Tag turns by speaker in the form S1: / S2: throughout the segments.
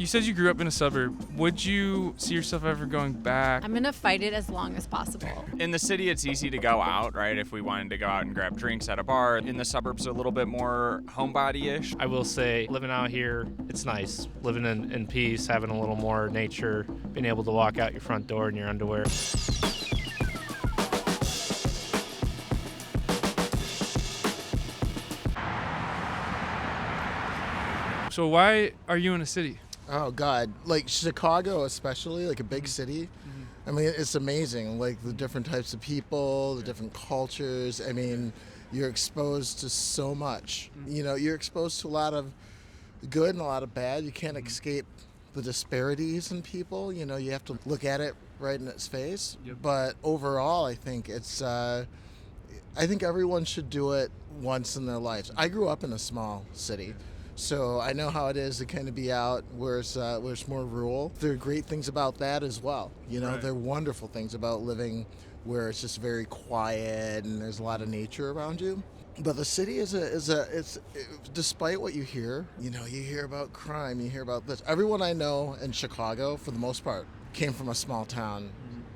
S1: You said you grew up in a suburb. Would you see yourself ever going back?
S2: I'm gonna fight it as long as possible.
S3: In the city, it's easy to go out, right? If we wanted to go out and grab drinks at a bar. In the suburbs, a little bit more homebody-ish.
S4: I will say, living out here, it's nice. Living in peace, having a little more nature, being able to walk out your front door in your underwear.
S1: So why are you in a city?
S5: Oh God, like Chicago especially, like a big city. I mean, it's amazing, like the different types of people, the different cultures. I mean, you're exposed to so much. You know, you're exposed to a lot of good and a lot of bad. You can't escape the disparities in people. You know, you have to look at it right in its face. But overall, I think I think everyone should do it once in their lives. I grew up in a small city. So I know how it is to kind of be out where it's more rural. There are great things about that as well. You know,
S1: Right.
S5: There are wonderful things about living where it's just very quiet and there's a lot of nature around you. But the city it's despite what you hear, you know, you hear about crime, you hear about this. Everyone I know in Chicago, for the most part, came from a small town.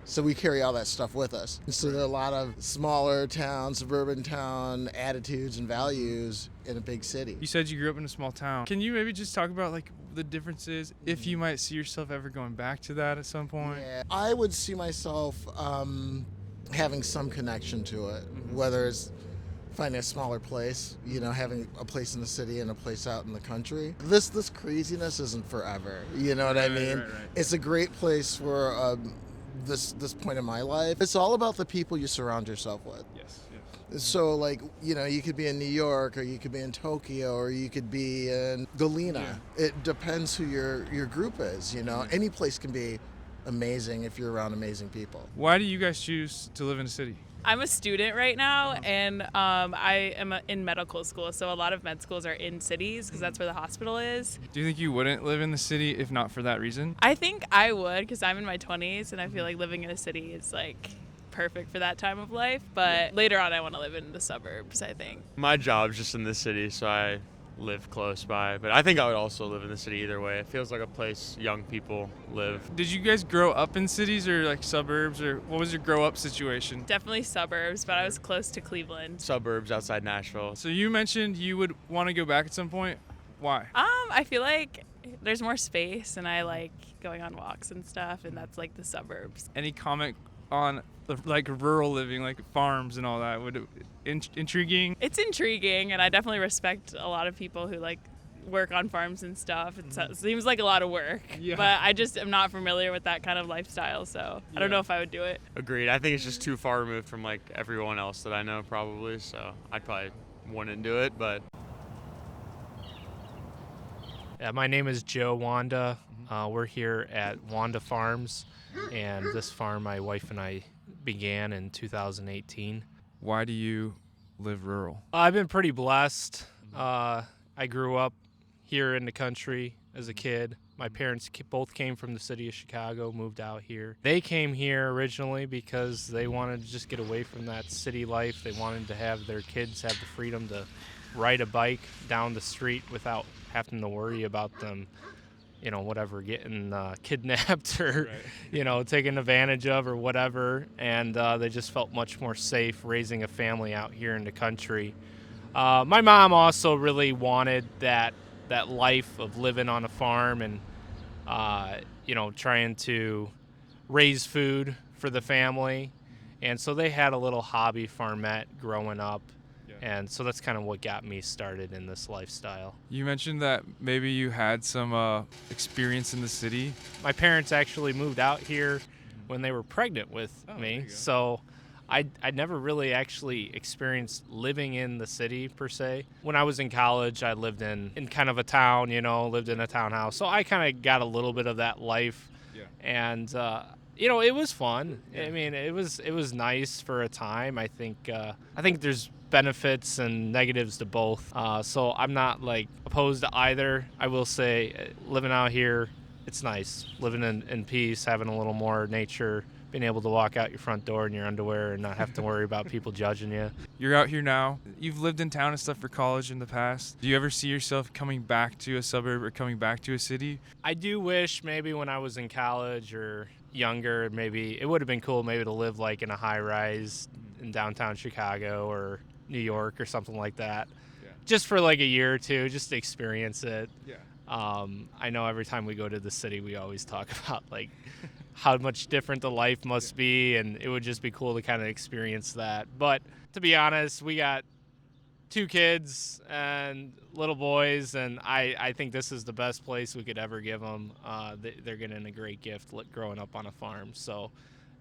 S5: So we carry all that stuff with us. So there are a lot of smaller town, suburban town attitudes and values in a big city.
S1: You said you grew up in a small town. Can you maybe just talk about like the differences, if you might see yourself ever going back to that at some point?
S5: Yeah, I would see myself having some connection to it, whether it's finding a smaller place, you know, having a place in the city and a place out in the country. This craziness isn't forever, you know what I mean?
S1: Right.
S5: It's a great place for this point in my life. It's all about the people you surround yourself with.
S1: Yes.
S5: So, like, you know, you could be in New York, or you could be in Tokyo, or you could be in Galena.
S1: Yeah.
S5: It depends who your group is, you know. Any place can be amazing if you're around amazing people.
S1: Why do you guys choose to live in a city?
S6: I'm a student right now, and I am in medical school, so a lot of med schools are in cities because that's where the hospital is.
S1: Do you think you wouldn't live in the city if not for that reason?
S6: I think I would because I'm in my 20s, and I feel like living in a city is like perfect for that time of life, but later on I want to live in the suburbs, I think.
S7: My job's just in the city, so I live close by, but I think I would also live in the city either way. It feels like a place young people live.
S1: Did you guys grow up in cities or like suburbs, or what was your grow up situation?
S6: Definitely suburbs, but I was close to Cleveland.
S7: Suburbs outside Nashville.
S1: So you mentioned you would want to go back at some point. Why?
S6: I feel like there's more space, and I like going on walks and stuff, and that's like the suburbs.
S1: Any comment on the like rural living, like farms and all that? Would it intriguing?
S6: It's intriguing, and I definitely respect a lot of people who like work on farms and stuff. It seems like a lot of work, but I just am not familiar with that kind of lifestyle, so I don't know if I would do it.
S7: Agreed. I think it's just too far removed from like everyone else that I know probably, so I'd probably wouldn't do it, but
S4: Yeah, my name is Joe Wanda. We're here at Wanda Farms, and this farm my wife and I began in 2018.
S1: Why do you live rural?
S4: I've been pretty blessed. I grew up here in the country as a kid. My parents both came from the city of Chicago, moved out here. They came here originally because they wanted to just get away from that city life. They wanted to have their kids have the freedom to ride a bike down the street without having to worry about them, you know, whatever, getting kidnapped or, you know, taken advantage of or whatever. And they just felt much more safe raising a family out here in the country. My mom also really wanted that life of living on a farm and, you know, trying to raise food for the family. And so they had a little hobby farmette growing up. And so that's kind of what got me started in this lifestyle.
S1: You mentioned that maybe you had some experience in the city.
S4: My parents actually moved out here when they were pregnant with me. So I never really actually experienced living in the city per se. When I was in college, I lived in kind of a town, you know, lived in a townhouse. So I kind of got a little bit of that life. And, you know, it was fun. I mean, it was nice for a time. I think there's benefits and negatives to both. So I'm not like opposed to either. I will say living out here, it's nice. Living in peace, having a little more nature, being able to walk out your front door in your underwear and not have to worry about people judging you.
S1: You're out here now. You've lived in town and stuff for college in the past. Do you ever see yourself coming back to a suburb or coming back to a city?
S4: I do wish maybe when I was in college or younger, maybe it would have been cool maybe to live like in a high rise in downtown Chicago or New York or something like that.
S1: Yeah.
S4: Just for like a year or two, just to experience it.
S1: Yeah.
S4: I know every time we go to the city, we always talk about like how much different the life must be, and it would just be cool to kind of experience that. But to be honest, we got 2 kids and little boys, and I think this is the best place we could ever give them. They're getting a great gift growing up on a farm. So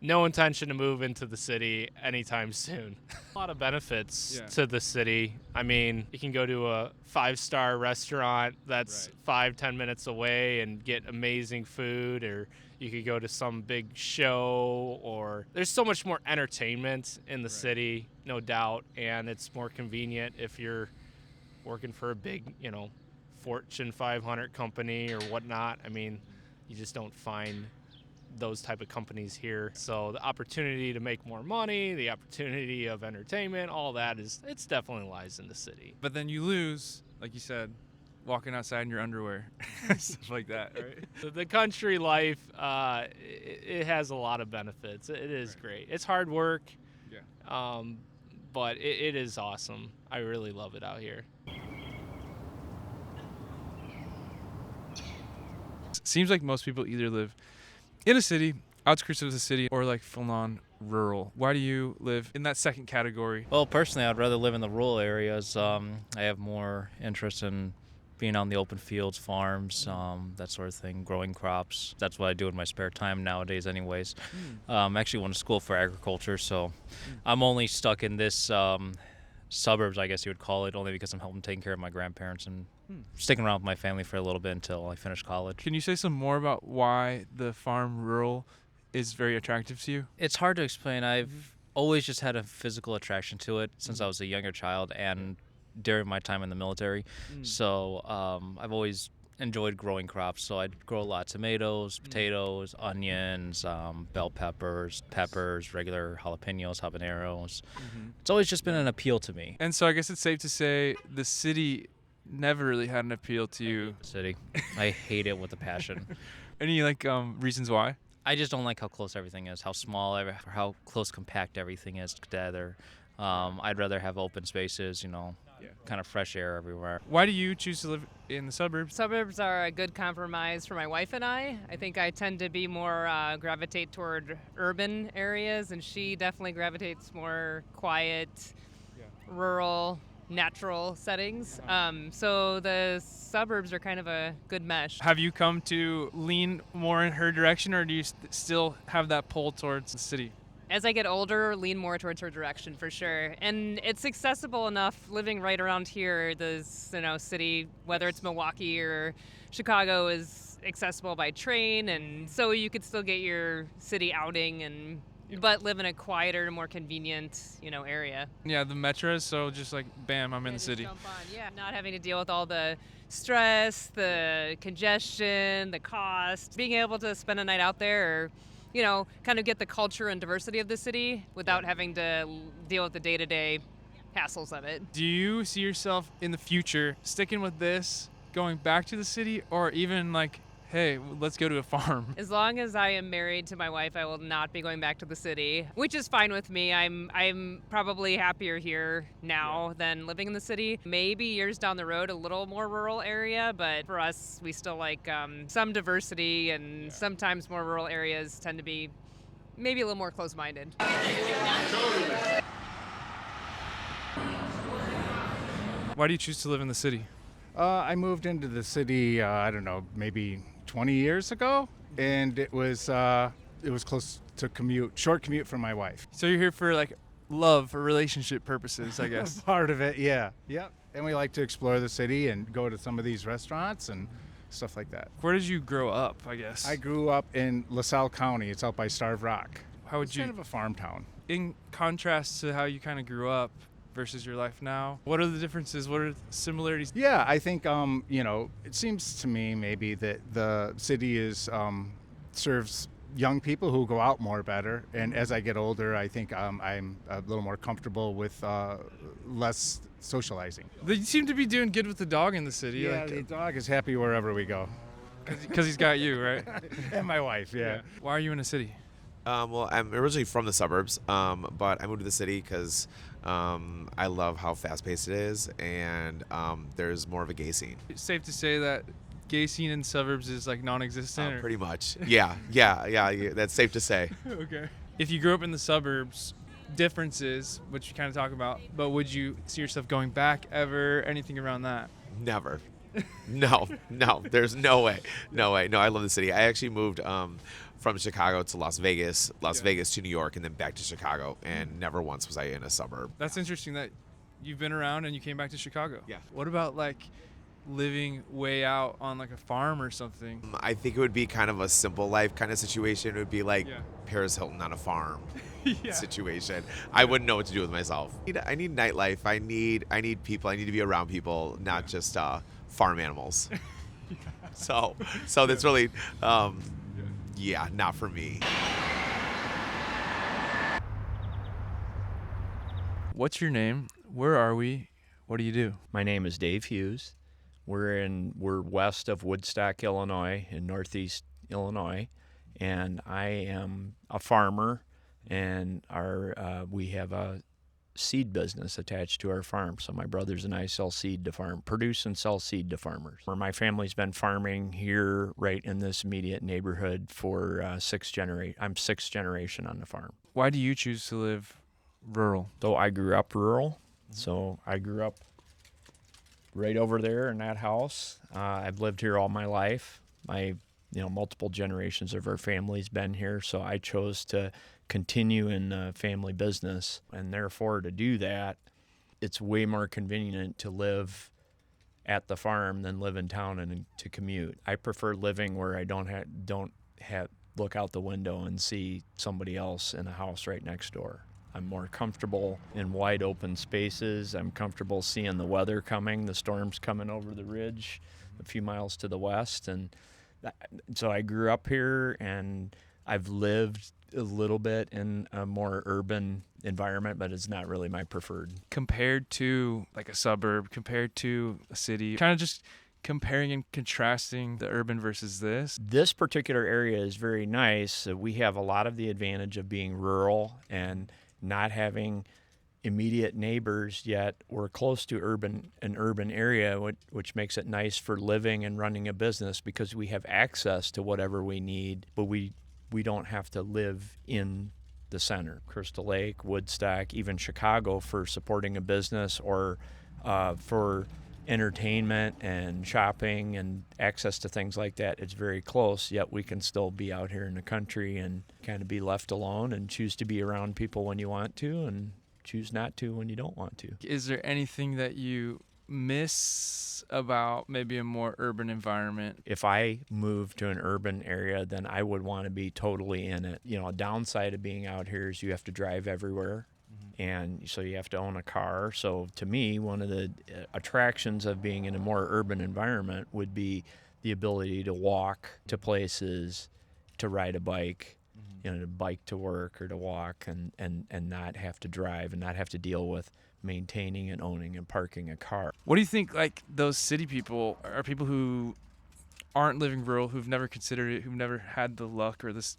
S4: no intention to move into the city anytime soon. A lot of benefits to the city. I mean, you can go to a 5-star restaurant that's 5-10 minutes away and get amazing food, or you could go to some big show, or there's so much more entertainment in the city, no doubt, and it's more convenient if you're working for a big, Fortune 500 company or whatnot. I mean, you just don't find those type of companies here. So the opportunity to make more money, the opportunity of entertainment, all that it's definitely lies in the city.
S1: But then you lose, like you said, walking outside in your underwear, stuff like that, right?
S4: The country life, it has a lot of benefits. It is great. It's hard work, but it is awesome. I really love it out here.
S1: Seems like most people either live in a city, outskirts of the city, or like full-on rural. Why do you live in that second category?
S8: Well, personally, I'd rather live in the rural areas. I have more interest in being on the open fields, farms, that sort of thing, growing crops. That's what I do in my spare time nowadays anyways. I actually went to school for agriculture, so I'm only stuck in this suburbs, I guess you would call it, only because I'm helping taking care of my grandparents and sticking around with my family for a little bit until I finish college.
S1: Can you say some more about why the farm rural is very attractive to you?
S8: It's hard to explain. I've always just had a physical attraction to it since I was a younger child and during my time in the military. So I've always enjoyed growing crops. So I'd grow a lot of tomatoes, potatoes, onions, bell peppers, regular jalapenos, habaneros. It's always just been an appeal to me.
S1: And so I guess it's safe to say the city never really had an appeal to you.
S8: City. I hate it with a passion.
S1: Any reasons why?
S8: I just don't like how close everything is, how small, how close compact everything is together. I'd rather have open spaces, kind of fresh air everywhere.
S1: Why do you choose to live in the suburbs?
S9: Suburbs are a good compromise for my wife and I. I think I tend to be more gravitate toward urban areas, and she definitely gravitates more quiet, rural, natural settings. So the suburbs are kind of a good mesh.
S1: Have you come to lean more in her direction, or do you still have that pull towards the city?
S9: As I get older, lean more towards her direction for sure. And it's accessible enough living right around here. The city, whether it's Milwaukee or Chicago, is accessible by train, and so you could still get your city outing but live in a quieter, more convenient, area.
S1: Yeah, the metros, so just like, bam, I'm in the city.
S9: Jump on. Not having to deal with all the stress, the congestion, the cost. Being able to spend a night out there, or, kind of get the culture and diversity of the city without having to deal with the day-to-day hassles of it.
S1: Do you see yourself in the future sticking with this, going back to the city, or even like, hey, let's go to a farm?
S9: As long as I am married to my wife, I will not be going back to the city, which is fine with me. I'm probably happier here now than living in the city. Maybe years down the road, a little more rural area, but for us, we still like some diversity, and sometimes more rural areas tend to be maybe a little more close-minded.
S1: Why do you choose to live in the city?
S10: I moved into the city, maybe 20 years ago, and it was close to short commute for my wife.
S1: So you're here for like love or relationship purposes, I guess.
S10: Part of it, yeah. Yep. And we like to explore the city and go to some of these restaurants and stuff like that.
S1: Where did you grow up, I guess?
S10: I grew up in LaSalle County. It's out by Starved Rock.
S1: How would
S10: It's
S1: you,
S10: kind of a farm town.
S1: in contrast to how you kind of grew up versus your life now, what are the differences? What are the similarities?
S10: Yeah, I think, it seems to me maybe that the city serves young people who go out more better. And as I get older, I think I'm a little more comfortable with less socializing.
S1: You seem to be doing good with the dog in the city.
S10: Yeah, the dog is happy wherever we go.
S1: Because he's got you, right?
S10: And my wife, yeah.
S1: Why are you in a city?
S11: Well, I'm originally from the suburbs, but I moved to the city because I love how fast-paced it is, and there's more of a gay scene.
S1: It's safe to say that gay scene in suburbs is like non-existent?
S11: Pretty much. Yeah, that's safe to say.
S1: Okay. If you grew up in the suburbs, differences, which you kind of talk about, but would you see yourself going back ever? Anything around that?
S11: Never. No, there's no way. No, I love the city. I actually moved from Chicago to Las Vegas to New York, and then back to Chicago, and never once was I in a suburb.
S1: That's interesting that you've been around and you came back to Chicago.
S11: Yeah.
S1: What about like living way out on like a farm or something?
S11: I think it would be kind of a simple life kind of situation. It would be like Paris Hilton on a farm situation. I wouldn't know what to do with myself. I need nightlife. I need people. I need to be around people, not just farm animals. So that's really, not for me.
S1: What's your name? Where are we? What do you do?
S12: My name is Dave Hughes. We're west of Woodstock, Illinois, in northeast Illinois, and I am a farmer, and we have a seed business attached to our farm. So my brothers and I sell seed to produce and sell seed to farmers. My family's been farming here right in this immediate neighborhood for I'm sixth generation on the farm.
S1: Why do you choose to live rural?
S12: So I grew up rural. So I grew up right over there in that house. I've lived here all my life. Multiple generations of our family's been here, so I chose to continue in the family business, and therefore to do that, it's way more convenient to live at the farm than live in town and to commute. I prefer living where I don't have look out the window and see somebody else in a house right next door. I'm more comfortable in wide open spaces. I'm comfortable seeing the weather coming, the storms coming over the ridge a few miles to the west. And so I grew up here, and I've lived a little bit in a more urban environment, but it's not really my preferred.
S1: Compared to like a suburb, compared to a city, kind of just comparing and contrasting the urban versus this.
S12: This particular area is very nice. We have a lot of the advantage of being rural and not having immediate neighbors, yet we're close to an urban area, which makes it nice for living and running a business because we have access to whatever we need, but we don't have to live in the center. Crystal Lake, Woodstock, even Chicago for supporting a business or for entertainment and shopping and access to things like that. It's very close, yet we can still be out here in the country and kind of be left alone and choose to be around people when you want to and choose not to when you don't want to.
S1: Is there anything that you miss about maybe a more urban environment?
S12: If I moved to an urban area, then I would want to be totally in it. A downside of being out here is you have to drive everywhere. And so you have to own a car. So to me, one of the attractions of being in a more urban environment would be the ability to walk to places, to ride a bike, to bike to work or to walk and not have to drive and not have to deal with maintaining and owning and parking a car.
S1: What do you think like those city people are people who aren't living rural, who've never considered it, who've never had the luck or this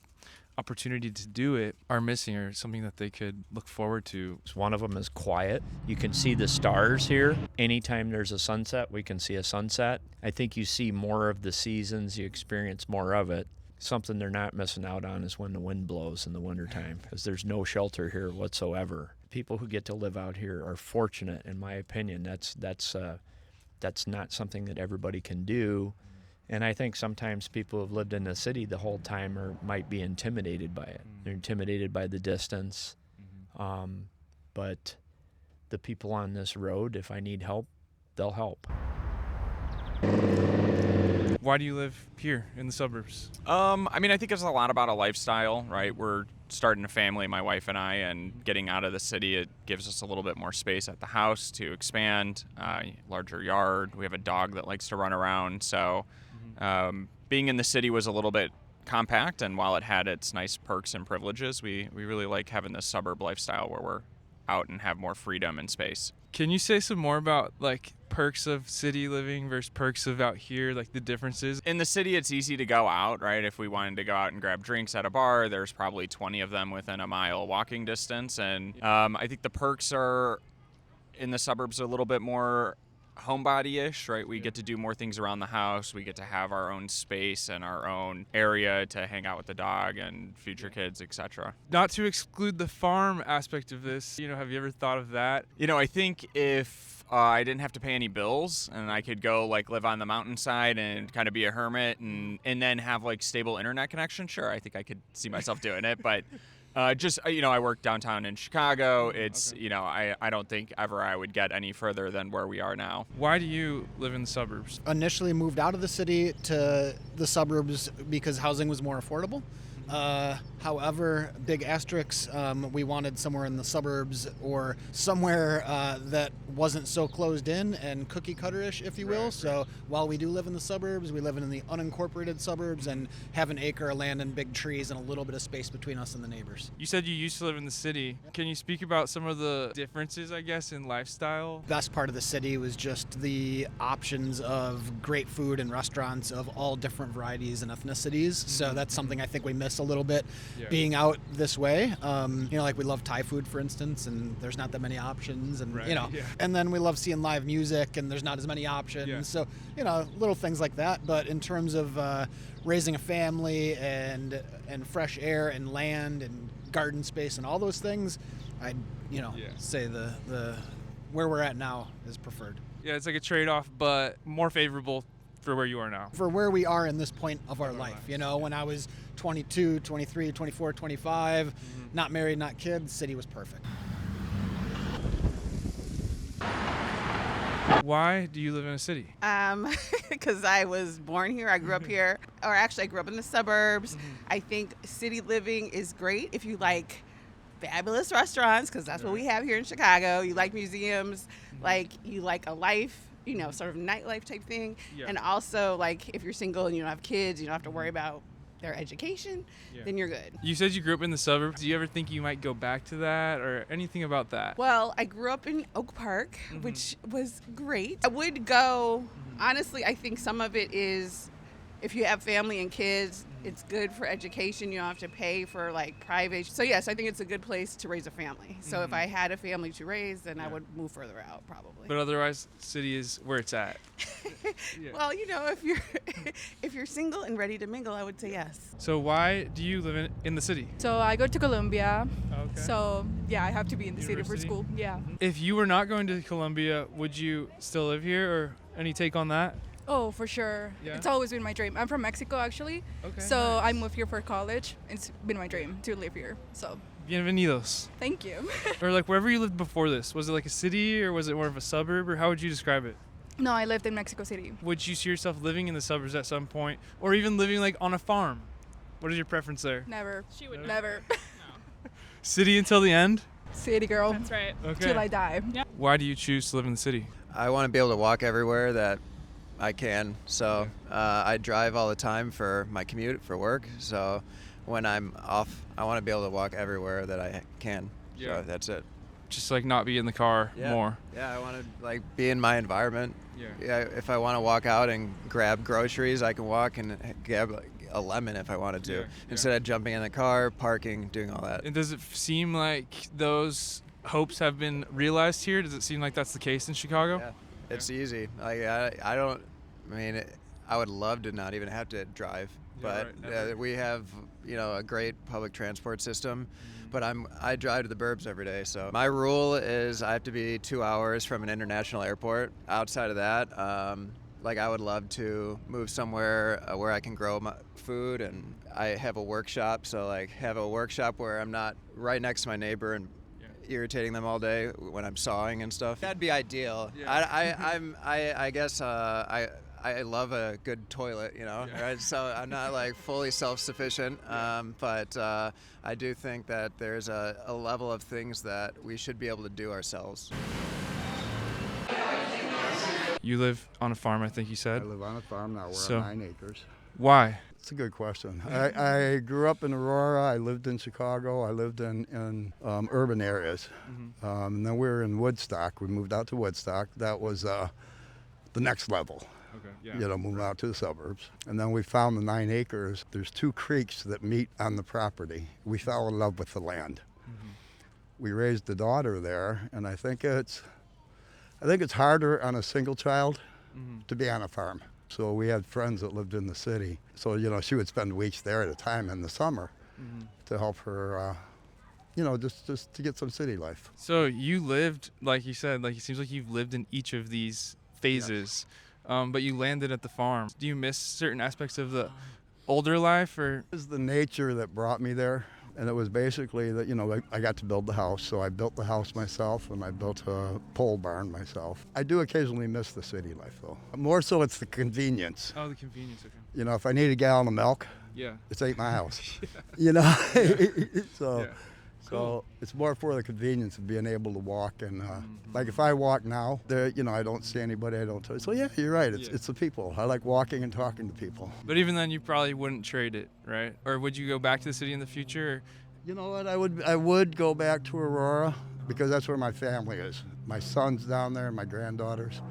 S1: opportunity to do it, are missing, or something that they could look forward to?
S12: One of them is quiet. You can see the stars here. Anytime there's a sunset, we can see a sunset. I think you see more of the seasons, you experience more of it. Something they're not missing out on is when the wind blows in the wintertime, because there's no shelter here whatsoever. People who get to live out here are fortunate, in my opinion. That's not something that everybody can do. And I think sometimes people who have lived in the city the whole time might be intimidated by it. They're intimidated by the distance. But the people on this road, if I need help, they'll help.
S1: Why do you live here in the suburbs?
S3: I think it's a lot about a lifestyle, right? We're starting a family, my wife and I, and getting out of the city, it gives us a little bit more space at the house to expand, larger yard. We have a dog that likes to run around, so being in the city was a little bit compact, and while it had its nice perks and privileges, we really like having this suburb lifestyle where we're out and have more freedom and space.
S1: Can you say some more about like perks of city living versus perks of out here, like the differences?
S3: In the city, it's easy to go out, right? If we wanted to go out and grab drinks at a bar, there's probably 20 of them within a mile walking distance. And I think the perks are in the suburbs a little bit more homebody-ish, right? We get to do more things around the house. We get to have our own space and our own area to hang out with the dog and future kids, etc.
S1: Not to exclude the farm aspect of this, have you ever thought of that?
S3: I think if I didn't have to pay any bills and I could go like live on the mountainside and kind of be a hermit and then have like stable internet connection, sure, I think I could see myself doing it. But I work downtown in Chicago. It's, I don't think ever I would get any further than where we are now.
S1: Why do you live in the suburbs?
S13: Initially moved out of the city to the suburbs because housing was more affordable. However, big asterisks, we wanted somewhere in the suburbs or somewhere that wasn't so closed in and cookie cutter-ish, if you will. So while we do live in the suburbs, we live in the unincorporated suburbs and have an acre of land and big trees and a little bit of space between us and the neighbors.
S1: You said you used to live in the city. Can you speak about some of the differences, I guess, in lifestyle?
S13: Best part of the city was just the options of great food and restaurants of all different varieties and ethnicities. So that's something I think we miss a little bit being out this way. Like we love Thai food, for instance, and there's not that many options, and and then we love seeing live music, and there's not as many options. So little things like that. But in terms of raising a family and fresh air and land and garden space and all those things, I'd say the where we're at now is preferred.
S1: Yeah, it's like a trade-off, but more favorable for where you are now.
S13: For where we are in this point of our life. When I was 22, 23, 24, 25, not married, not kids, city was perfect.
S1: Why do you live in a city?
S14: Because I was born here. I grew up here. Or actually, I grew up in the suburbs. I think city living is great if you like fabulous restaurants, because that's what we have here in Chicago. You like museums, like you like a life, sort of nightlife type thing. And also, like, if you're single and you don't have kids, you don't have to worry about their education, then you're good.
S1: You said you grew up in the suburbs. Do you ever think you might go back to that or anything about that?
S14: Well, I grew up in Oak Park, which was great. I would go, honestly, I think some of it is if you have family and kids, it's good for education. You don't have to pay for like private. So yes, I think it's a good place to raise a family. So if I had a family to raise, then I would move further out probably.
S1: But otherwise, city is where it's at.
S14: Well, if you're single and ready to mingle, I would say yes.
S1: So why do you live in the city?
S15: So I go to Columbia.
S1: Okay.
S15: So yeah, I have to be in the city for school. Yeah.
S1: If you were not going to Columbia, would you still live here, or any take on that?
S15: Oh, for sure.
S1: Yeah?
S15: It's always been my dream. I'm from Mexico, actually.
S1: Okay.
S15: So
S1: nice.
S15: I moved here for college. It's been my dream to live here. So.
S1: Bienvenidos.
S15: Thank you.
S1: Or like wherever you lived before this, was it like a city or was it more of a suburb, or how would you describe it?
S15: No, I lived in Mexico City.
S1: Would you see yourself living in the suburbs at some point, or even living like on a farm? What is your preference there?
S15: Never.
S6: She would
S15: never.
S1: City until the end?
S15: City girl.
S6: That's right.
S1: Okay.
S15: Till I die.
S6: Yeah.
S1: Why do you choose to live in the city?
S16: I want to be able to walk everywhere that I can. So I drive all the time for my commute for work. So when I'm off, I want to be able to walk everywhere that I can.
S1: Yeah.
S16: So that's it.
S1: Just like not be in the car more.
S16: Yeah, I want to like be in my environment.
S1: Yeah.
S16: If I want to walk out and grab groceries, I can walk and grab like a lemon if I wanted to, instead of jumping in the car, parking, doing all that.
S1: And does it seem like those hopes have been realized here? Does it seem like that's the case in Chicago?
S16: Yeah. It's easy. Like I would love to not even have to drive, but we have a great public transport system. But I drive to the burbs every day. So my rule is I have to be 2 hours from an international airport. Outside of that, I would love to move somewhere where I can grow my food, and I have a workshop. So have a workshop where I'm not right next to my neighbor and irritating them all day when I'm sawing and stuff. That'd be ideal. Yeah. I guess I love a good toilet, right? So I'm not fully self-sufficient, but I do think that there's a level of things that we should be able to do ourselves.
S1: You live on a farm, I think you said.
S17: I live on a farm now. We're on 9 acres.
S1: Why?
S17: It's a good question. I grew up in Aurora. I lived in Chicago. I lived in urban areas. And then we were in Woodstock. We moved out to Woodstock. That was the next level.
S1: Okay. Yeah.
S17: You know, moving out to the suburbs. And then we found the 9 acres. There's 2 creeks that meet on the property. We fell in love with the land. We raised a daughter there, and I think it's harder on a single child to be on a farm. So we had friends that lived in the city. So, you know, she would spend weeks there at a time in the summer to help her, you know, just to get some city life.
S1: So you lived, like you said, like it seems like you've lived in each of these phases, but you landed at the farm. Do you miss certain aspects of the older life, or?
S17: It was the nature that brought me there. And it was basically that, you know, I got to build the house. So I built the house myself, and I built a pole barn myself. I do occasionally miss the city life, though. More so it's the convenience.
S1: Oh, the convenience, okay.
S17: You know, if I need a gallon of milk,
S1: yeah,
S17: it's 8 miles.
S1: Yeah.
S17: You know? So,
S1: Yeah.
S17: so it's more for the convenience of being able to walk. And like if I walk now, there, you know, I don't see anybody. I don't. So yeah, you're right. It's the people. I like walking and talking to people.
S1: But even then, you probably wouldn't trade it, right? Or would you go back to the city in the future?
S17: You know what? I would go back to Aurora because that's where my family is. My son's down there, and my granddaughters.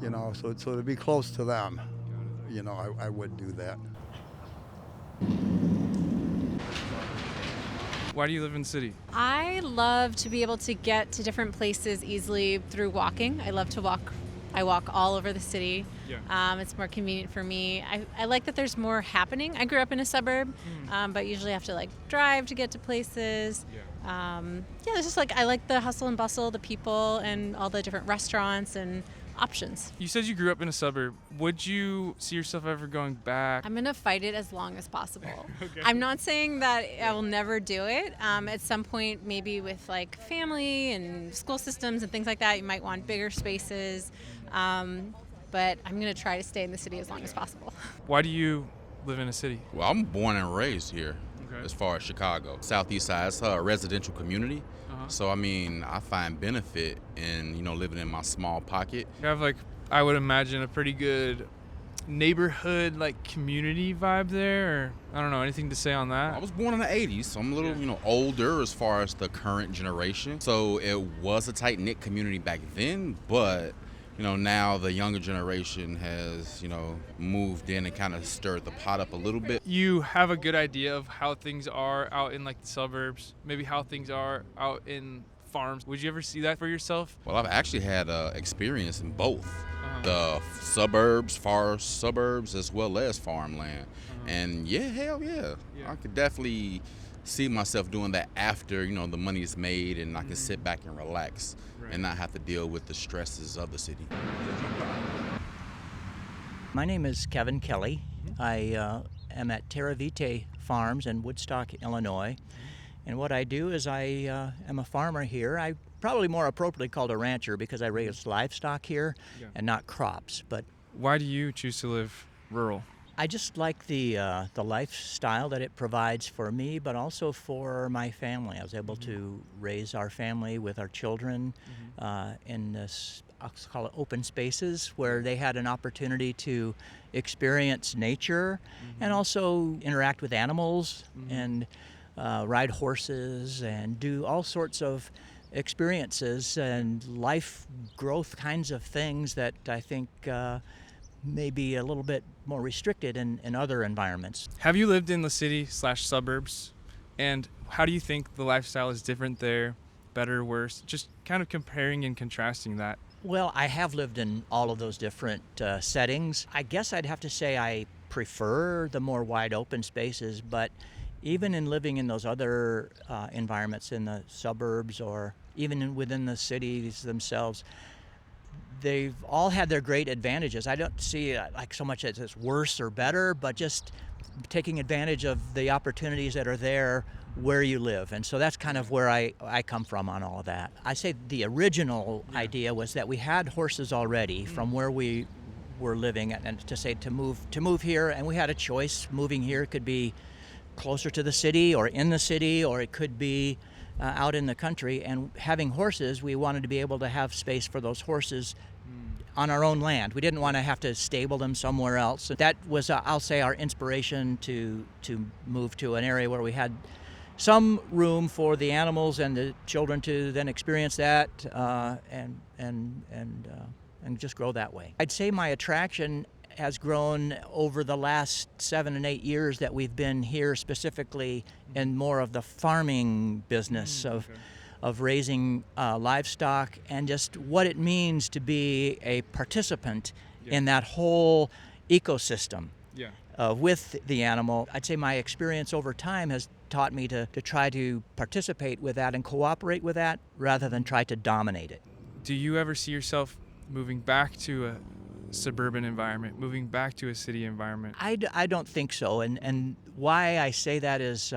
S17: You know, so to be close to them, you know, I would do that.
S1: Why do you live in the city?
S2: I love to be able to get to different places easily through walking. I love to walk. I walk all over the city.
S1: Yeah.
S2: It's more convenient for me. I like that there's more happening. I grew up in a suburb, but usually have to like drive to get to places. Yeah, it's just like I like the hustle and bustle, the people, and all the different restaurants and options.
S1: You said you grew up in a suburb. Would you see yourself ever going back?
S2: I'm gonna fight it as long as possible.
S1: Okay.
S2: I'm not saying that I will never do it. At some point, maybe with like family and school systems and things like that, you might want bigger spaces. But I'm gonna try to stay in the city as long as possible.
S1: Why do you live in a city?
S18: Well, I'm born and raised here.
S1: Okay.
S18: As far as Chicago. Southeast side, it's a residential community. So, I mean, I find benefit in, you know, living in my small pocket.
S1: You have, like, I would imagine a pretty good neighborhood, like, community vibe there, or I don't know, anything to say on that?
S18: I was born in the 80s, so I'm a little, you know, older as far as the current generation. So it was a tight-knit community back then, but, you know, now the younger generation has, you know, moved in and kind of stirred the pot up a little bit.
S1: You have a good idea of how things are out in, like, the suburbs, maybe how things are out in farms. Would you ever see that for yourself?
S18: Well, I've actually had experience in both. The suburbs, far suburbs, as well as farmland. And yeah, hell yeah. I could definitely see myself doing that after, you know, the money is made and I can sit back and relax and not have to deal with the stresses of the city.
S19: My name is Kevin Kelly. I am at Terra Vitae Farms in Woodstock, Illinois. And what I do is I am a farmer here. I probably more appropriately called a rancher because I raise livestock here and not crops. But
S1: why do you choose to live rural?
S19: I just like the lifestyle that it provides for me, but also for my family. I was able to raise our family with our children in this, I'll call it open spaces, where they had an opportunity to experience nature and also interact with animals and ride horses and do all sorts of experiences and life growth kinds of things that I think may be a little bit more restricted in other environments.
S1: Have you lived in the city/suburbs? And how do you think the lifestyle is different there, better, worse? Just kind of comparing and contrasting that.
S19: Well, I have lived in all of those different settings. I guess I'd have to say I prefer the more wide open spaces, but even in living in those other environments in the suburbs or even within the cities themselves, they've all had their great advantages. I don't see it like so much as it's worse or better, but just taking advantage of the opportunities that are there where you live. And so that's kind of where I come from on all of that. I say the original idea was that we had horses already from where we were living, and to move here, and we had a choice. Moving here could be closer to the city or in the city, or it could be out in the country. And having horses, we wanted to be able to have space for those horses on our own land. We didn't want to have to stable them somewhere else. That was, I'll say, our inspiration to move to an area where we had some room for the animals and the children to then experience that and just grow that way. I'd say my attraction has grown over the last 7 and 8 years that we've been here, specifically in more of the farming business of raising livestock, and just what it means to be a participant in that whole ecosystem with the animal. I'd say my experience over time has taught me to try to participate with that and cooperate with that rather than try to dominate it.
S1: Do you ever see yourself moving back to a suburban environment, moving back to a city environment?
S19: I don't think so, and why I say that is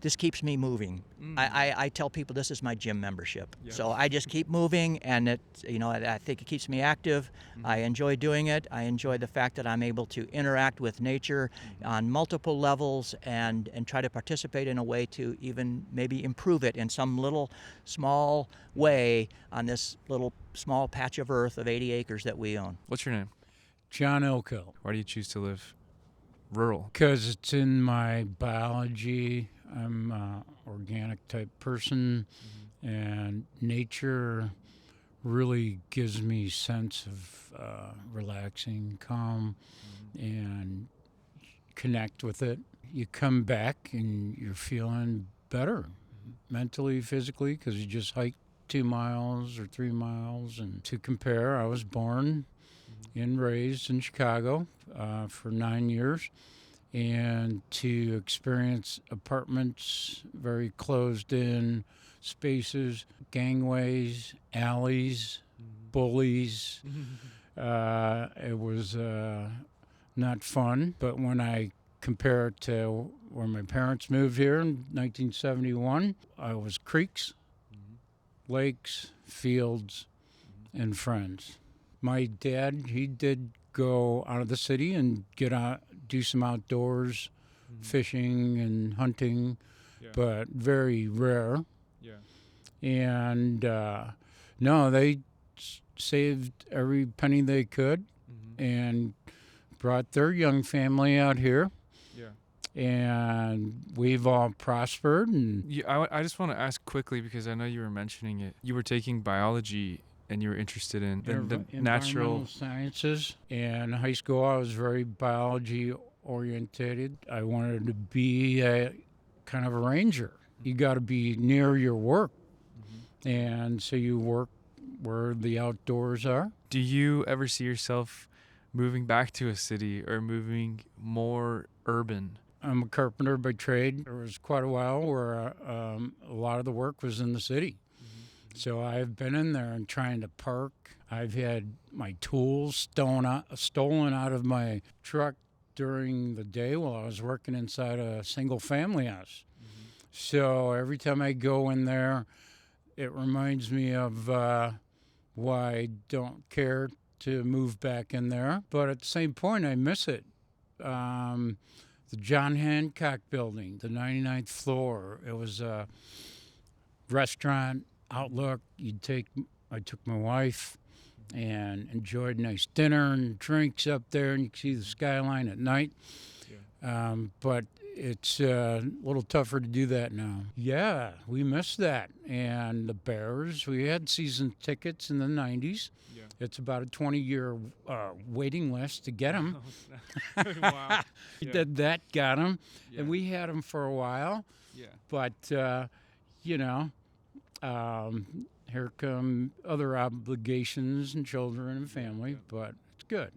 S19: this keeps me moving. I tell people this is my gym membership. So I just keep moving, and I think it keeps me active. I enjoy doing it. I enjoy the fact that I'm able to interact with nature on multiple levels and try to participate in a way to even maybe improve it in some little small way on this little small patch of earth of 80 acres that we own.
S1: What's your name?
S20: John Ilkow.
S1: Why do you choose to live rural?
S20: Because it's in my biology. I'm an organic type person, and nature really gives me sense of relaxing, calm, and connect with it. You come back and you're feeling better mentally, physically, because you just hiked 2 miles or 3 miles. And to compare, I was born and raised in Chicago for 9 years. And to experience apartments, very closed-in spaces, gangways, alleys, bullies. It was not fun. But when I compare it to where my parents moved here in 1971, I was creeks, lakes, fields, and friends. My dad, he did go out of the city and get out, do some outdoors, fishing and hunting, but very rare. And no, they saved every penny they could and brought their young family out here. And we've all prospered. And
S1: I just want to ask quickly, because I know you were mentioning it. You were taking biology and you were interested in the natural
S20: sciences. In high school, I was very biology orientated. I wanted to be a kind of a ranger. You got to be near your work, and so you work where the outdoors are.
S1: Do you ever see yourself moving back to a city or moving more urban?
S20: I'm a carpenter by trade. There was quite a while where a lot of the work was in the city. So I've been in there and trying to park. I've had my tools stolen out of my truck during the day while I was working inside a single-family house. So every time I go in there, it reminds me of why I don't care to move back in there. But at the same point, I miss it. The John Hancock building, the 99th floor, it was a restaurant, outlook. I took my wife and enjoyed a nice dinner and drinks up there, and you can see the skyline at night. But it's a little tougher to do that now. Yeah, we miss that. And the Bears, we had season tickets in the 90s. It's about a 20-year waiting list to get them.
S1: Wow.
S20: We did that, got them, and we had them for a while. But, here come other obligations and children and family, but it's good.